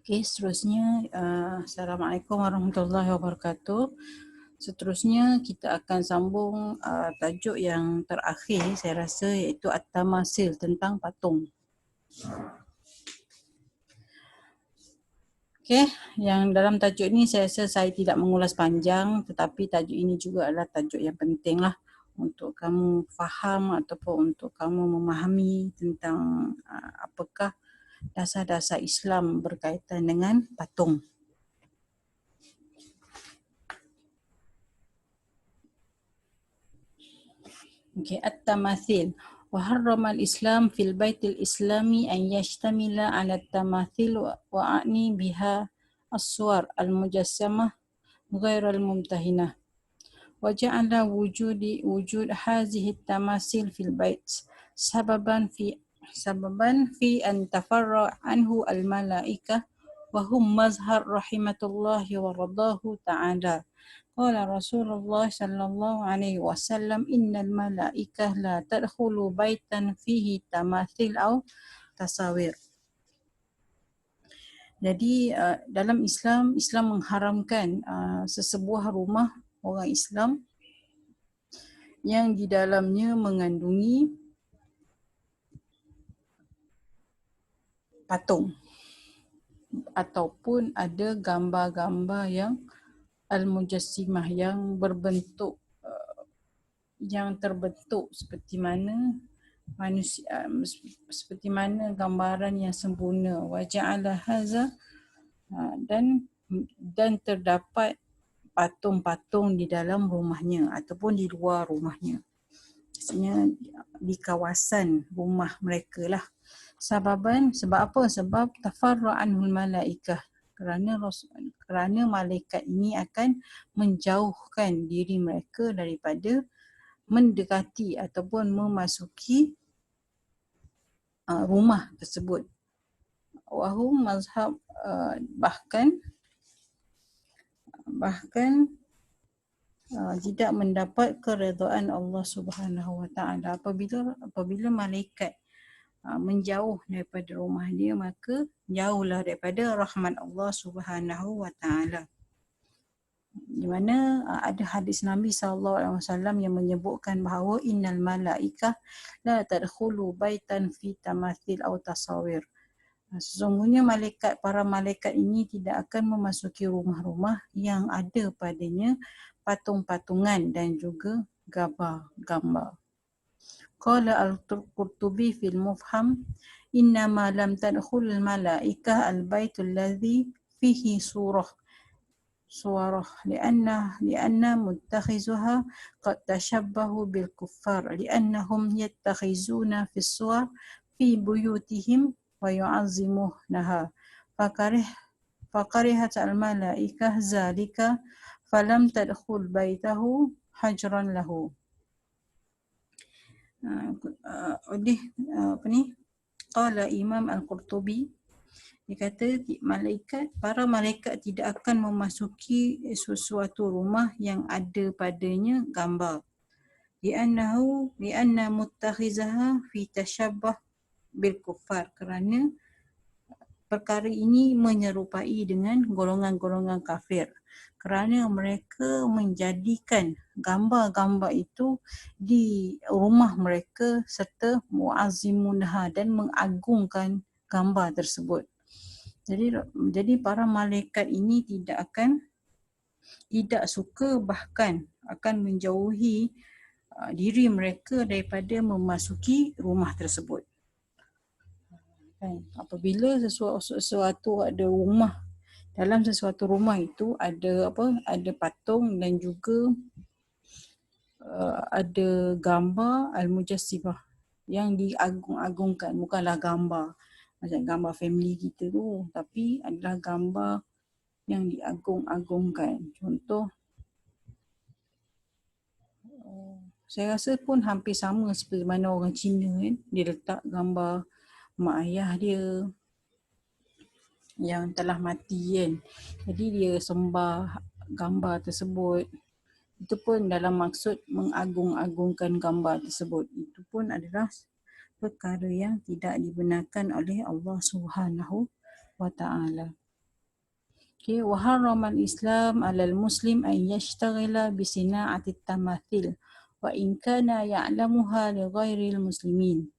Okey, seterusnya Assalamualaikum warahmatullahi wabarakatuh. Seterusnya kita akan sambung tajuk yang terakhir saya rasa, iaitu At-Tamasil, tentang patung. Okey, yang dalam tajuk ini saya rasa saya tidak mengulas panjang, tetapi tajuk ini juga adalah tajuk yang penting lah untuk kamu faham ataupun untuk kamu memahami tentang apakah dasar-dasar Islam berkaitan dengan patung. Okey, At-Tamathil. وحرم الإسلام في البيت الإسلامي أن يشتمل على التماثيل وأعني بها الصور المجسمة غير الممتهنة، وجعل وجود هذه التماثيل في البيت سببا في أن تفرع عنه الملائكة وهم مظهر رحمة الله ورضاه تعالى. قال رسول الله صلى الله عليه وسلم إن الملائكة لا تدخل بيتا فيه تماثيل أو تصاوير. Jadi dalam Islam mengharamkan sesebuah rumah orang Islam yang di dalamnya mengandungi patung ataupun ada gambar-gambar yang al-mujassimah, yang berbentuk yang terbentuk seperti mana manusia, seperti mana gambaran yang sempurna. Wa ja'ala haza, dan terdapat patung-patung di dalam rumahnya ataupun di luar rumahnya. Maksudnya di kawasan rumah mereka lah. Sebab apa? Sebab tafarra'anul malaikah, kerana malaikat ini akan menjauhkan diri mereka daripada mendekati ataupun memasuki rumah tersebut. Wahum mazhab, bahkan tidak mendapat keredaan Allah Subhanahu Wa Taala. Apabila malaikat menjauh daripada rumah dia, maka jauhlah daripada rahmat Allah Subhanahu Wa Taala. Di mana ada hadis Nabi SAW yang menyebutkan bahawa innal malaikah la tadkhulu baitan fi tamathil aw tasawir. Sesungguhnya para malaikat ini tidak akan memasuki rumah-rumah yang ada padanya patung-patungan dan juga gambar-gambar. Qala al-Qurtubi fil Mufham, innama lam tadkhul al-malaikah al-baitul ladzi fihi surah لأن متخذها قد تشبهوا بالكفار لأنهم يتخذون في الصور في بيوتهم ويعظمونها فكرهت الملائكة ذلك فلم تدخل بيته حجرا له. Qala Imam Al-Qurtubi, dia kata para malaikat tidak akan memasuki sesuatu rumah yang ada padanya gambar. Lianna muttakhizaha fi tashabbah bil kuffar, kerana perkara ini menyerupai dengan golongan-golongan kafir, kerana mereka menjadikan gambar-gambar itu di rumah mereka serta mu'azzimunha, dan mengagungkan gambar tersebut. Jadi para malaikat ini tidak suka, bahkan akan menjauhi diri mereka daripada memasuki rumah tersebut. Apabila sesuatu ada rumah, dalam sesuatu rumah itu ada patung dan juga ada gambar al-mujassimah yang diagung-agungkan, bukanlah gambar macam gambar family kita tu, tapi adalah gambar yang diagung-agungkan. Contoh, saya rasa pun hampir sama seperti mana orang Cina kan, dia letak gambar mak ayah dia yang telah mati kan, jadi dia sembah gambar tersebut. Itu pun dalam maksud mengagung-agungkan gambar tersebut. Itu pun adalah perkara yang tidak dibenarkan oleh Allah Subhanahu wa ta'ala. Okay, wa harrama al-Islam 'ala al-muslim an yashtaghila bi sina'ati at-tamathil wa in kana ya'lamuha li ghairi al-muslimin.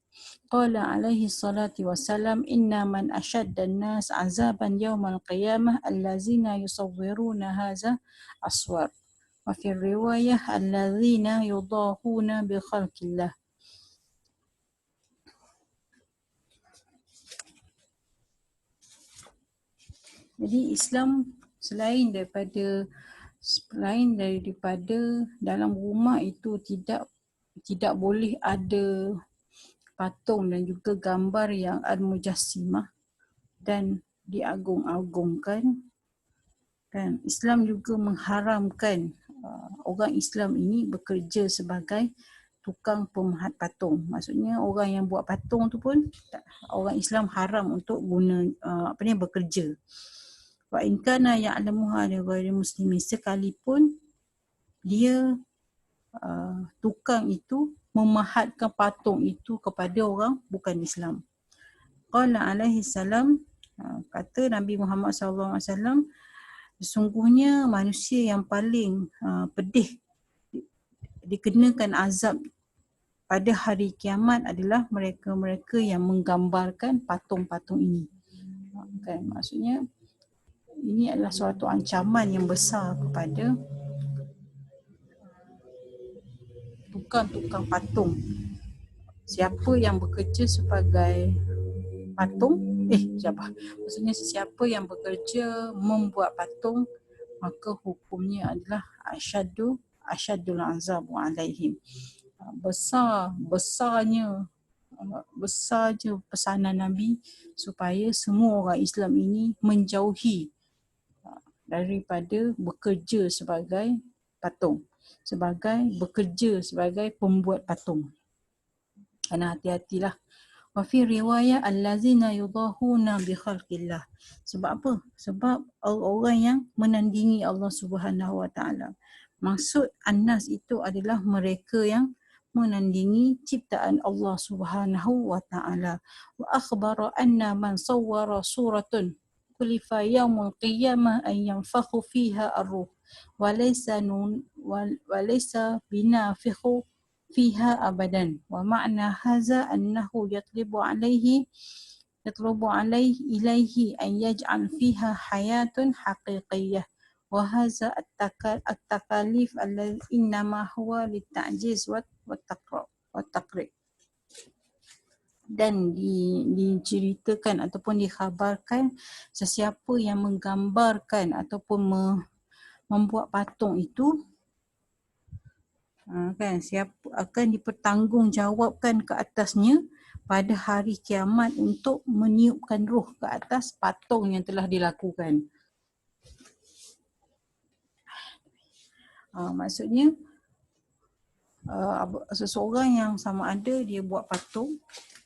Qala alaihi salatu wassalam inna man ashadda an-nas 'azaban yawm al-qiyamah allazina yusawwiruna hadha aswar. Wa fi riwayah allazina yudahuna bi khalqillah. Jadi Islam selain daripada dalam rumah itu tidak boleh ada patung dan juga gambar yang al-mujassimah dan diagung-agungkan. Kan Islam juga mengharamkan orang Islam ini bekerja sebagai tukang pemahat patung. Maksudnya orang yang buat patung tu pun orang Islam haram untuk guna bekerja. Wa in kana ya'lamuha li ghairi muslimin, sekalipun dia tukang itu memahatkan patung itu kepada orang bukan Islam. Qala alaihi salam, kata Nabi Muhammad SAW, sesungguhnya manusia yang paling pedih dikenakan azab pada hari kiamat adalah mereka-mereka yang menggambarkan patung-patung ini. Kan, maksudnya ini adalah suatu ancaman yang besar kepada tukang-tukang patung. Siapa yang bekerja sebagai patung, maksudnya sesiapa yang bekerja membuat patung, maka hukumnya adalah asyadul azabu alaihim. Besarnya pesanan Nabi supaya semua orang Islam ini menjauhi daripada bekerja sebagai patung, bekerja sebagai pembuat patung. Kena hati-hatilah. Wa fi riwayah allazina yudahuna bi khalqillah. Sebab apa? Sebab orang yang menandingi Allah Subhanahu wa ta'ala. Maksud annas itu adalah mereka yang menandingi ciptaan Allah Subhanahu wa ta'ala. Wa akhbara anna man sawwara suratun kulifa yaumul qiyamah an yanfakhu fiha ar-ruh wa laysa binafikhu fiha abadan. Wa ma'na hadza annahu yatlubu alaihi ilaihi an yaj'al fiha hayatun haqiqiyyah. Wa hadza at-takalif alladhi innama huwa lit-ta'jiz wa taqrib. Dan diceritakan ataupun dikhabarkan sesiapa yang menggambarkan ataupun membuat patung itu siapa akan dipertanggungjawabkan ke atasnya pada hari kiamat untuk meniupkan roh ke atas patung yang telah dilakukan. Maksudnya seseorang yang sama ada dia buat patung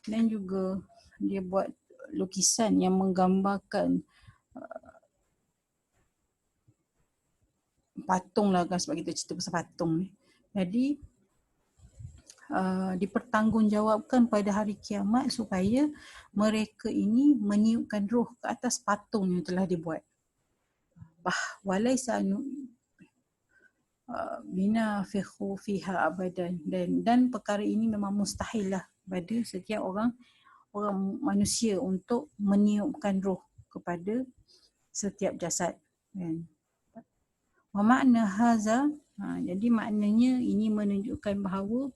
dan juga dia buat lukisan yang menggambarkan patung lah kan, sebab kita cerita pasal patung ni. Jadi dipertanggungjawabkan pada hari kiamat supaya mereka ini meniupkan roh ke atas patung yang telah dibuat. Walaisa binafikhu fiha abadan, dan perkara ini memang mustahil lah pada setiap orang manusia untuk meniupkan roh kepada setiap jasad. Wa makna haza, jadi maknanya ini menunjukkan bahawa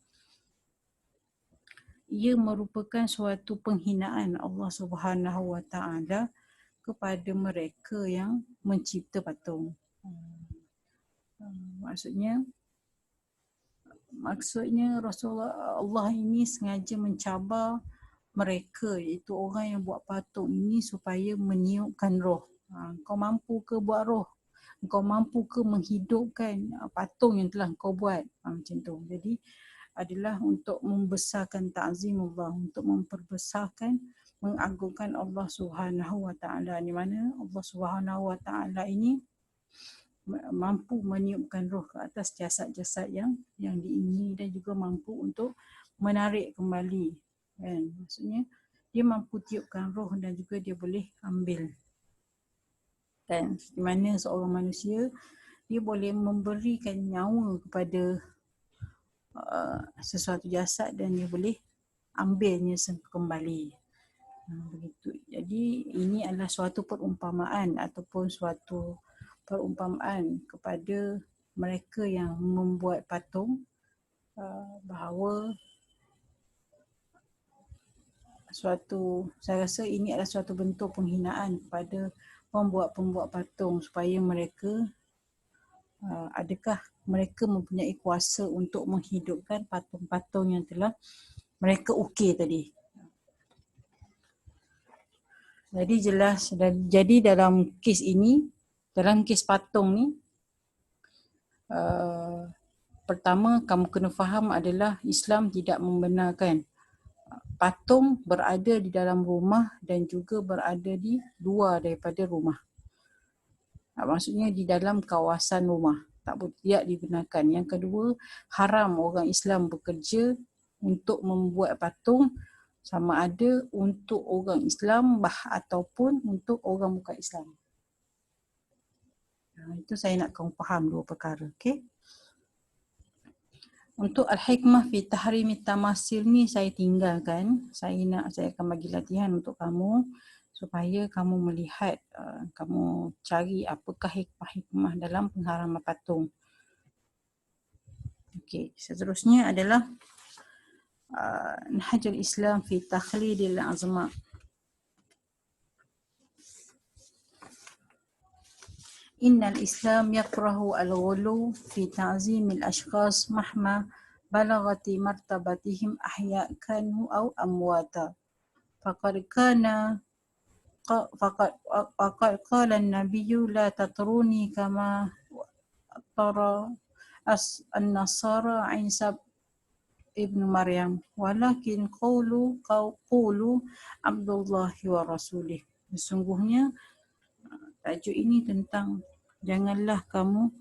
ia merupakan suatu penghinaan Allah Subhanahu wa ta'ala kepada mereka yang mencipta patung. Maksudnya Rasulullah Allah ini sengaja mencabar mereka, iaitu orang yang buat patung ini, supaya meniupkan roh. Kau mampu ke buat roh? Kau mampu ke menghidupkan patung yang telah kau buat? Macam tu. Jadi adalah untuk membesarkan ta'zimullah, untuk memperbesarkan, mengagungkan Allah Subhanahu wa ta'ala, di mana Allah Subhanahu wa ta'ala ini mampu meniupkan roh ke atas jasad-jasad yang diingini, dan juga mampu untuk menarik kembali kan. Maksudnya dia mampu tiupkan roh dan juga dia boleh ambil, kan. Di mana seorang manusia dia boleh memberikan nyawa kepada sesuatu jasad dan dia boleh ambilnya kembali. Begitu. Jadi ini adalah suatu perumpamaan ataupun suatu perumpamaan kepada mereka yang membuat patung, bahawa saya rasa ini adalah suatu bentuk penghinaan kepada pembuat-pembuat patung, supaya mereka adakah mereka mempunyai kuasa untuk menghidupkan patung-patung yang telah mereka ukir tadi. Jadi jelas, jadi dalam kes ini, dalam kes patung ni, pertama kamu kena faham adalah Islam tidak membenarkan patung berada di dalam rumah dan juga berada di luar daripada rumah. Maksudnya di dalam kawasan rumah, tidak dibenarkan. Yang kedua, haram orang Islam bekerja untuk membuat patung, sama ada untuk orang Islam ataupun untuk orang bukan Islam. Itu saya nak kamu faham dua perkara, okey? Untuk al-hikmah fi tahrimi tamasil ni saya tinggalkan. Saya akan bagi latihan untuk kamu supaya kamu melihat, kamu cari apakah hikmah-hikmah dalam pengharaman patung. Okey, seterusnya adalah Nahjul Islam fi takhlidil azma. Innal Islam yakrahu al-ghulu fi ta'zimil ashkhas mahma balagati martabatihim ahya kanu aw amwata. Faqad qala an-nabiyyu la tatruni kama tara an-nasara Isa ibnu Maryam, walakin qulu Abdullahi wa rasulih. Sesungguhnya tajuk ini tentang janganlah kamu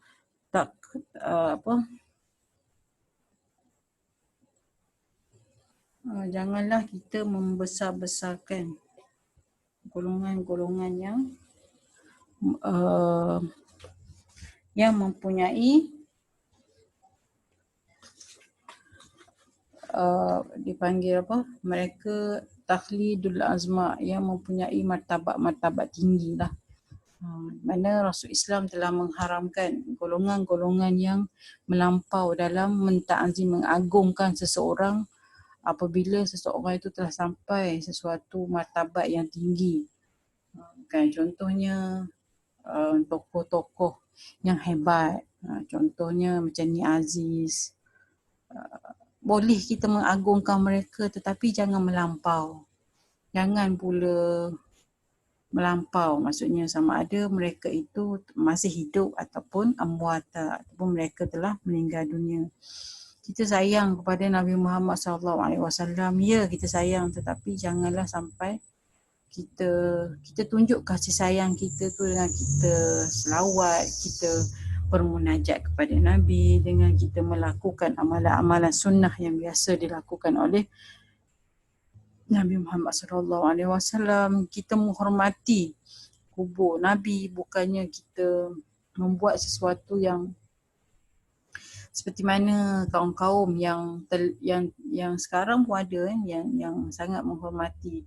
janganlah kita membesar-besarkan golongan-golongan yang mempunyai dipanggil mereka takhlidul azma, yang mempunyai martabat-martabat tinggi lah. Mana Rasul Islam telah mengharamkan golongan-golongan yang melampau dalam menta'zim, mengagungkan seseorang apabila seseorang itu telah sampai sesuatu martabat yang tinggi. Kan, contohnya tokoh-tokoh yang hebat, contohnya macam Ni Aziz. Boleh kita mengagungkan mereka tetapi jangan melampau. Jangan pula melampau, maksudnya sama ada mereka itu masih hidup ataupun amwata, ataupun mereka telah meninggal dunia. Kita sayang kepada Nabi Muhammad SAW, ya kita sayang, tetapi janganlah sampai kita tunjuk kasih sayang kita tu dengan kita selawat, kita bermunajat kepada Nabi, dengan kita melakukan amalan-amalan sunnah yang biasa dilakukan oleh Nabi Muhammad SAW. Kita menghormati kubur Nabi, bukannya kita membuat sesuatu yang seperti mana kaum-kaum yang sekarang pun ada yang sangat menghormati,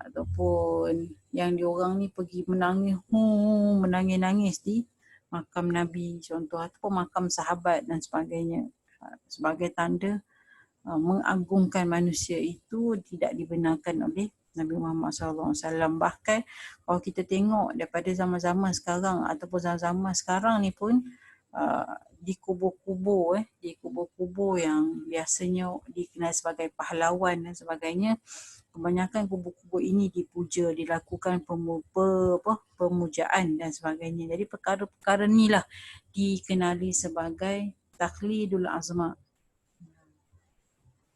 ataupun yang diorang ni pergi menangis di makam Nabi contoh, ataupun makam sahabat dan sebagainya, sebagai tanda mengagungkan manusia itu tidak dibenarkan oleh Nabi Muhammad SAW. Bahkan kalau kita tengok daripada zaman-zaman sekarang ataupun zaman-zaman sekarang ni pun, di kubur-kubur yang biasanya dikenal sebagai pahlawan dan sebagainya, kebanyakan kubur-kubur ini dipuja, dilakukan pemujaan dan sebagainya. Jadi perkara-perkara inilah dikenali sebagai takhlidul azma,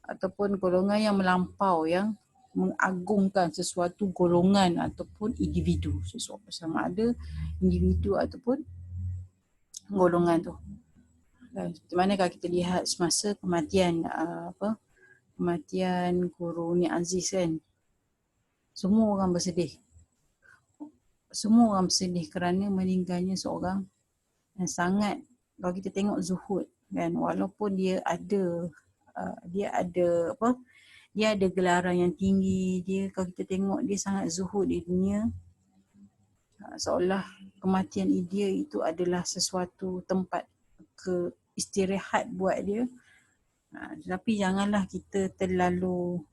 ataupun golongan yang melampau, yang mengagungkan sesuatu golongan ataupun individu, sesuatu sama ada individu ataupun golongan tu. Dan seperti mana kalau kita lihat semasa kematian kematian guru ni Aziz kan, semua orang bersedih. Semua orang bersedih kerana meninggalnya seorang yang sangat, kalau kita tengok zuhud kan, walaupun dia ada dia ada gelaran yang tinggi, dia kalau kita tengok dia sangat zuhud di dunia, seolah kematian dia itu adalah sesuatu tempat istirahat buat dia. Tapi janganlah kita terlalu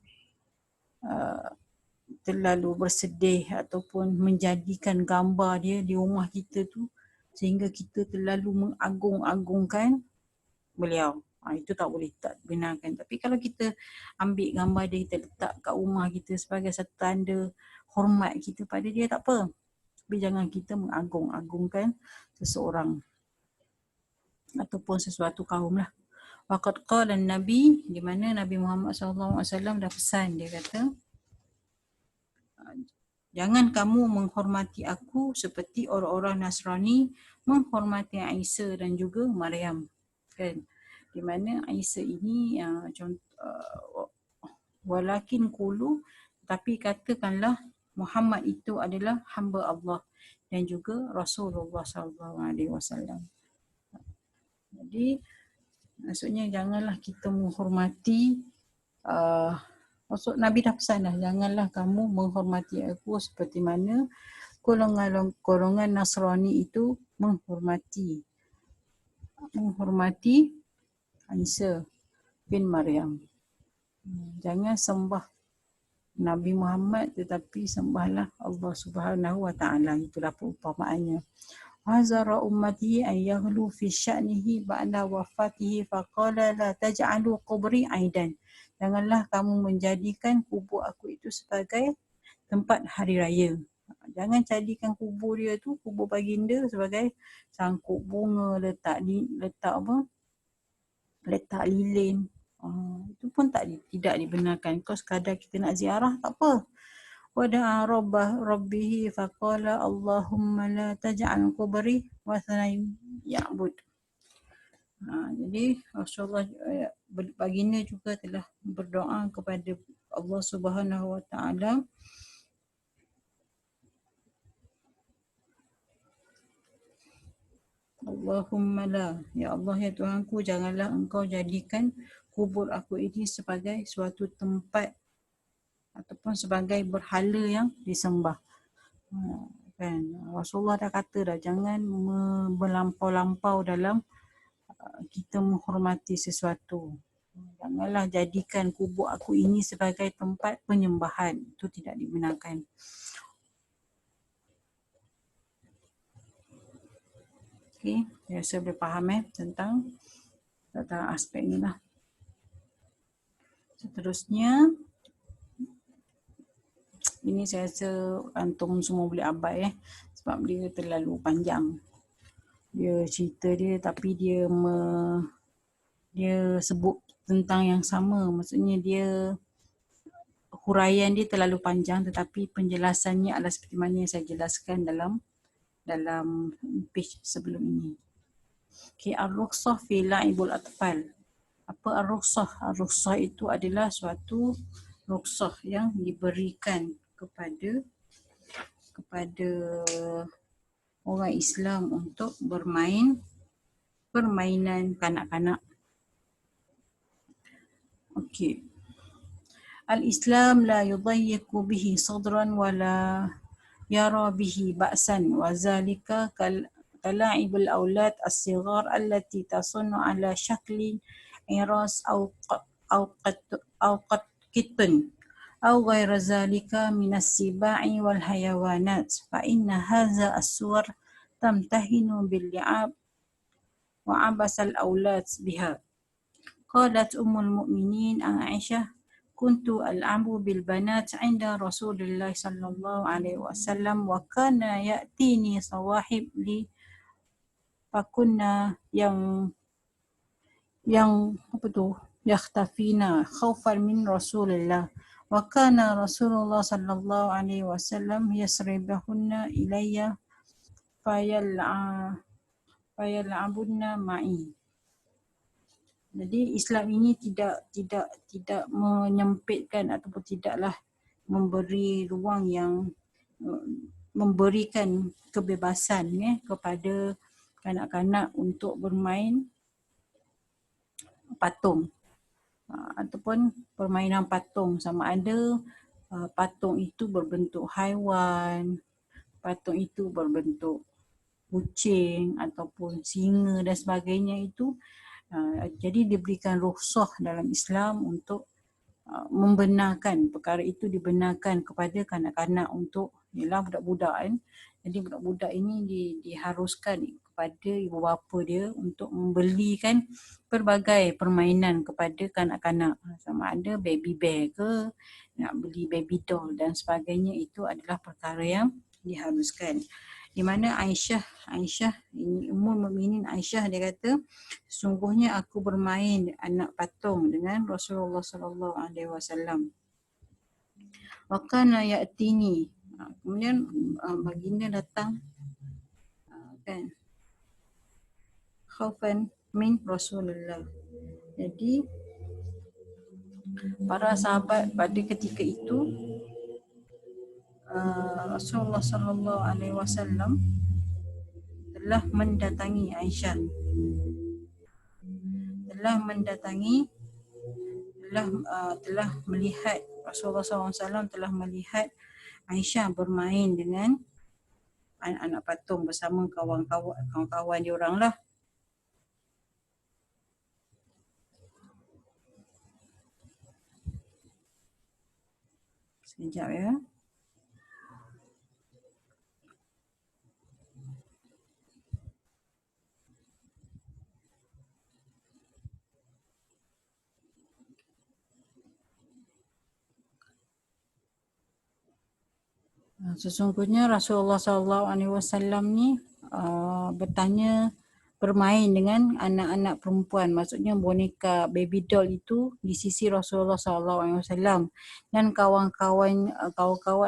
bersedih ataupun menjadikan gambar dia di rumah kita tu sehingga kita terlalu mengagung-agungkan beliau. Itu tak boleh, tak benarkan. Tapi kalau kita ambil gambar dia, kita letak kat rumah kita sebagai satu tanda hormat kita pada dia, tak apa. Tapi jangan kita mengagung-agungkan seseorang ataupun sesuatu kaum lah. Waqad qala Nabi, di mana Nabi Muhammad SAW dah pesan, dia kata, jangan kamu menghormati aku seperti orang-orang Nasrani menghormati Isa dan juga Maryam. Kan? Di mana Isa ini walakin qulu, tapi katakanlah Muhammad itu adalah hamba Allah dan juga Rasulullah SAW. Jadi maksudnya janganlah kita menghormati, maksud Nabi dah pesan dah, janganlah kamu menghormati aku seperti mana golongan Nasrani itu menghormati Isa bin Maryam. Jangan sembah Nabi Muhammad tetapi sembahlah Allah Subhanahu wa Ta'ala. Itulah perumpamaannya. Hazara ummati an yaghlu fi sya'nihi ba'da wafatihi faqala la taj'alu qubri aidan. Janganlah kamu menjadikan kubur aku itu sebagai tempat hari raya. Jangan jadikan kubur dia tu, kubur baginda, sebagai sangkuk bunga, letak lilin. Itu pun tidak dibenarkan. Kau sekadar kita nak ziarah, tak apa. Wada'a rabbihi faqala Allahumma la taj'al qubri wathanan ya'bud. Jadi Rasulullah baginda juga telah berdoa kepada Allah Subhanahu wa Ta'ala, Allahumma la, ya Allah ya Tuhanku, janganlah engkau jadikan kubur aku ini sebagai suatu tempat ataupun sebagai berhala yang disembah. Kan Rasulullah dah kata dah, jangan berlampau-lampau dalam kita menghormati sesuatu. Janganlah jadikan kubur aku ini sebagai tempat penyembahan. Itu tidak dibenarkan. Okey, saya boleh faham tentang aspek ni lah. Seterusnya, ini saya rasa antum semua boleh abai sebab dia terlalu panjang. Dia cerita dia tapi dia sebut tentang yang sama. Maksudnya dia huraian dia terlalu panjang tetapi penjelasannya adalah seperti mana yang saya jelaskan dalam page sebelum ini. Okay, ar-rukhsah fi la'ibul atfal. Apa ar-rukhsah? Ar-rukhsah itu adalah suatu rukhsah yang diberikan kepada orang Islam untuk bermain permainan kanak-kanak. Okey. Al-Islam la yudayyiqu bihi sadran wala yara bihi ba'san wa zalika kala'ibul aulad as-sighar allati tasunnu ala shaklin iras aw qatqitun أو غير ذلك من السباع والحيوانات فإن هذا الصور تمتهن باللعاب وعبث الأولاد بها. قالت أم المؤمنين عائشة كنت ألعب بالبنات عند رسول الله صلى الله عليه وسلم وكان يأتيني صواحب لي فكنا يختفين خوفا من رسول الله وكان رسول الله صلى الله عليه وسلم يسربهن إلي فيلعبن معي. Jadi Islam ini tidak menyempitkan ataupun tidaklah memberi ruang yang uh, memberikan kebebasan kepada kanak-kanak untuk bermain patung ataupun permainan patung, sama ada patung itu berbentuk haiwan, patung itu berbentuk kucing ataupun singa dan sebagainya itu. Jadi diberikan rukhsah dalam Islam untuk membenarkan perkara itu, dibenarkan kepada kanak-kanak untuk ialah budak-budak kan. Jadi budak-budak ini diharuskan kepada ibu bapa dia untuk membelikan pelbagai permainan kepada kanak-kanak, sama ada baby bear ke, nak beli baby doll dan sebagainya. Itu adalah perkara yang diharuskan. Di mana Aisyah ini Ummul Mukminin Aisyah, dia kata, sesungguhnya aku bermain anak patung dengan Rasulullah sallallahu alaihi wasallam. Wa kana ya'tini. Kemudian baginda datang kan, khaufan min Rasulullah. Jadi para sahabat pada ketika itu Rasulullah sallallahu alaihi wasallam telah mendatangi Aisyah, telah melihat Rasulullah SAW telah melihat Aisyah bermain dengan anak-anak patung bersama kawan-kawan dia orang lah. Sekejap ya. Sesungguhnya Rasulullah SAW ni bertanya bermain dengan anak-anak perempuan, maksudnya boneka baby doll itu di sisi Rasulullah SAW, dan kawan-kawan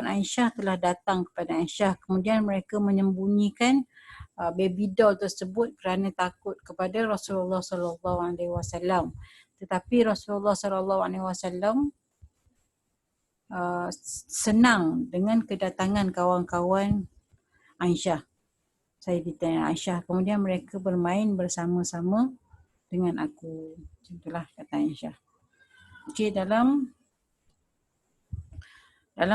Aisyah telah datang kepada Aisyah, kemudian mereka menyembunyikan baby doll tersebut kerana takut kepada Rasulullah SAW. Tetapi Rasulullah SAW senang dengan kedatangan kawan-kawan Aisyah, Sayyidatina Aisyah. Kemudian mereka bermain bersama-sama dengan aku. Itulah kata Aisyah. Okey, dalam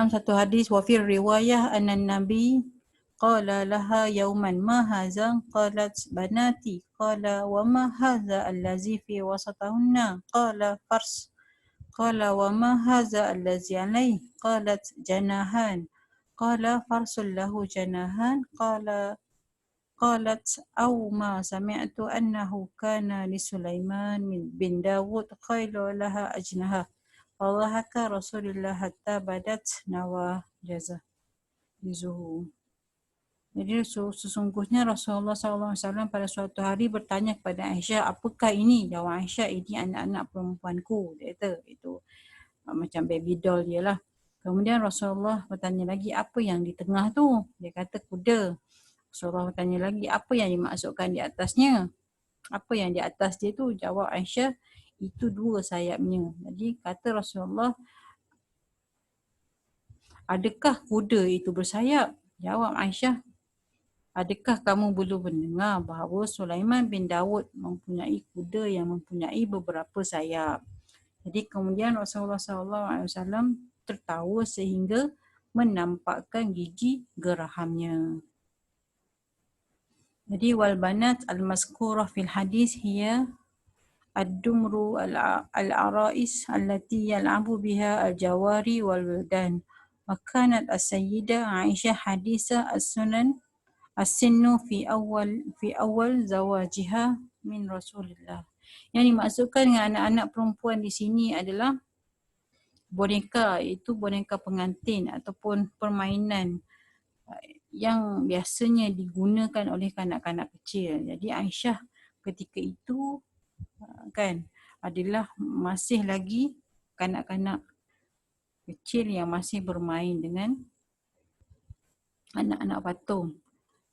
satu hadis, wa fi riwayah anna Nabi qala laha yauman ma hadza, qalat banati, qala wa ma hadza allazi fi wasatahunna, qala fars, qala wa ma hadza allazi alayhi, qalat janahan, qala farsul lahu janahan, qalat aw ma sami'tu annahu kana li Sulaiman bin Dawud khailu laha ajnaha, Allahaka Rasulullah hatta badat nawa jazah izuhu. Jadi sesungguhnya Rasulullah SAW pada suatu hari bertanya kepada Aisyah, apakah ini? Jawab Aisyah, ini anak-anak perempuanku. Dia kata itu macam baby doll dia lah. Kemudian Rasulullah bertanya lagi, apa yang di tengah tu? Dia kata kuda. Rasulullah bertanya lagi, apa yang dimaksudkan di atasnya? Apa yang di atas dia tu? Jawab Aisyah, itu dua sayapnya. Jadi kata Rasulullah, adakah kuda itu bersayap? Jawab Aisyah, adakah kamu belum mendengar bahawa Sulaiman bin Dawud mempunyai kuda yang mempunyai beberapa sayap? Jadi kemudian Rasulullah SAW tertawa sehingga menampakkan gigi gerahamnya. Jadi wal banat al-mazkurah fil hadis hiya ad-dumru al-arais allati yal'abu biha al-jawari wal wildan. Wa kanat as-sayyidah Aisyah hadisa as-sunan as-sinnu fi awal zawajiha min Rasulillah. Yang dimaksudkan dengan anak-anak perempuan di sini adalah boneka, itu boneka pengantin ataupun permainan yang biasanya digunakan oleh kanak-kanak kecil. Jadi Aisyah ketika itu kan adalah masih lagi kanak-kanak kecil yang masih bermain dengan anak-anak patung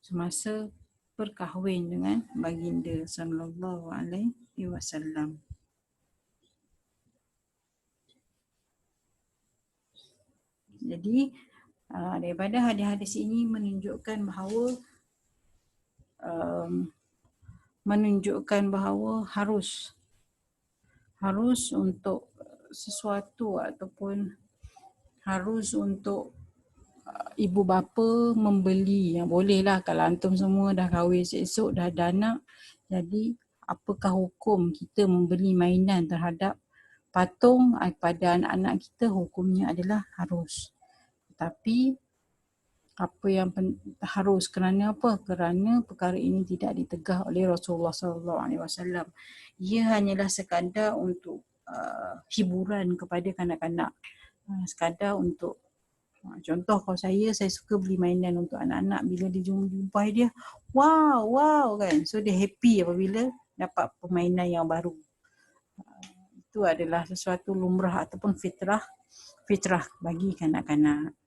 semasa berkahwin dengan baginda sallallahu alaihi wasallam. Jadi daripada hadis-hadis ini menunjukkan bahawa harus untuk sesuatu ataupun harus untuk ibu bapa membeli. Yang bolehlah kalau antum semua dah kahwin esok dah ada anak. Jadi apakah hukum kita membeli mainan terhadap patung pada anak-anak kita? Hukumnya adalah harus. Tapi apa yang harus kerana apa? Kerana perkara ini tidak ditegah oleh Rasulullah SAW. Ia hanyalah sekadar untuk hiburan kepada kanak-kanak. Sekadar untuk contoh, kalau saya suka beli mainan untuk anak-anak. Bila dia jumpa dia, wow kan. So dia happy apabila dapat permainan yang baru. Itu adalah sesuatu lumrah ataupun fitrah bagi kanak-kanak.